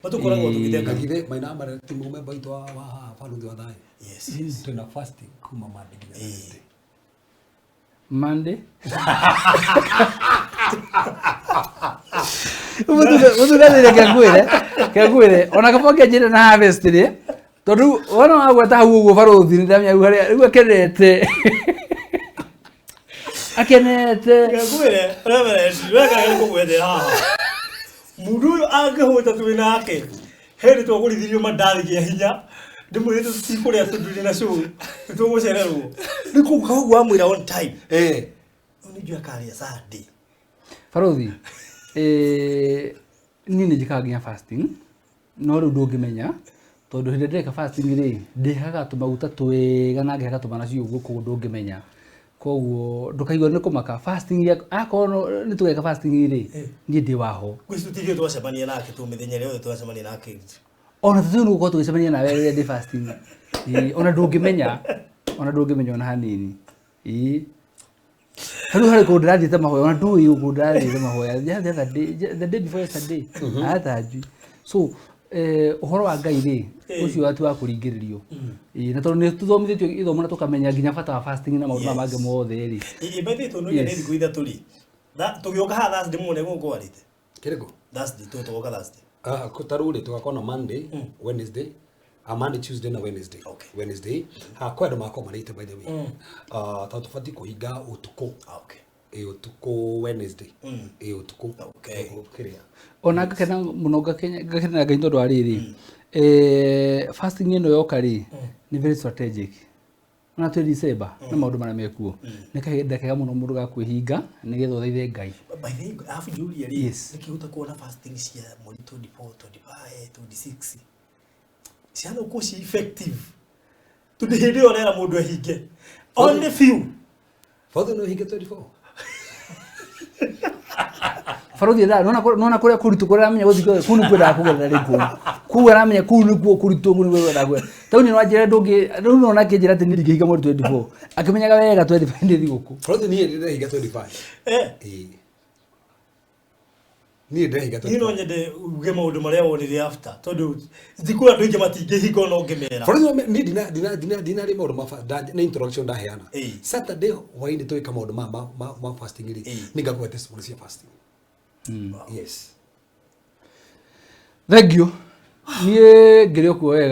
Batukoragwo tugitenga githe maina mara timu member itu wa Faruthi wa Thai. Yes. Tuna fasting kuma Monday nginya Monday. Umutugathire kagwire ona kaboke njire na harvest ri tondu wona wagweta hau uguo Faruthi ndamya riu akenete kagwire reverend wega kugwethera haha mundu angehota twinake heri twagurithirio mandari gia hinya ndimwite tikuria tuduri na show tugucererwo niku kagu amwira on time unijua kali Sunday Faruthi nini njikaga fasting no riu ndungimenya tondu hindi ndeka fasting ri ndihaga tumaguta twega na ngihaga tumanacio uguo kugu ndungimenya koguo ndukaigwa ni kumaka fasting akono ni tugeka fasting ri ni ndi waho gwicutirio twacemania nake tu mithenya riothe twacemania nake ona tutu ni gukorwo tugicemania nawe ri ndi fasting ona ndungimenya ona hanini Haru hari ko ndirathite mahoya ona ndu uyu ko ndirathite mahoya the day before yesterday ataju so uhoro wa Ngai ri ucio watu wa kuringiririo na tondu ni tuthomithitio ithomo na tukamenya nginya bata wa fasting na maundu mangĩ mothe ri ibethe no nyene thiku ithatũ ri tugioka ha Thursday mune guko arite kirego Thursday tugoka Thursday kutaruri tugakona Monday Wednesday Monday Tuesday na Wednesday Wednesday kwenda mako marite by the way tatufati kuhiga utuko utuko Wednesday utuko kiria ona ngakena muno ngakena Ngai tondu ariri fasting ino yoka ri ni very strategic ona tu December na maundu mara mekuo ni kahinda kega muno mundu gakwihinga nigetha uthaithe Ngai by the way afu Julia ri nikihuta kuona fasting cia mweri 24 25 26 ciana uko ci effective tudihindi onera mundu ahinge only few Father no hinge 24 Faruthi da nona kuria kuritu kuria menya guthiko kunu kwenda kugerera riku ku aramenya kunu kuo kuritu kunu kwenda kugerera tauni no ajira ndungi nona kinjira ati ndirigika mweri 24 akimenyaga wega 25 ndi guku Father ni ndire hinga 25 ni ndire hinga 25 no nyende uge maundu maria wonire after tondu thikura ndu ingi matinge hingo no ngimera Father ni dina ri maundu na introduction da heana Saturday waini toika maundu ma fasting ri ningakuwa testimony cia fasting yes thank you nie ngire okuo wega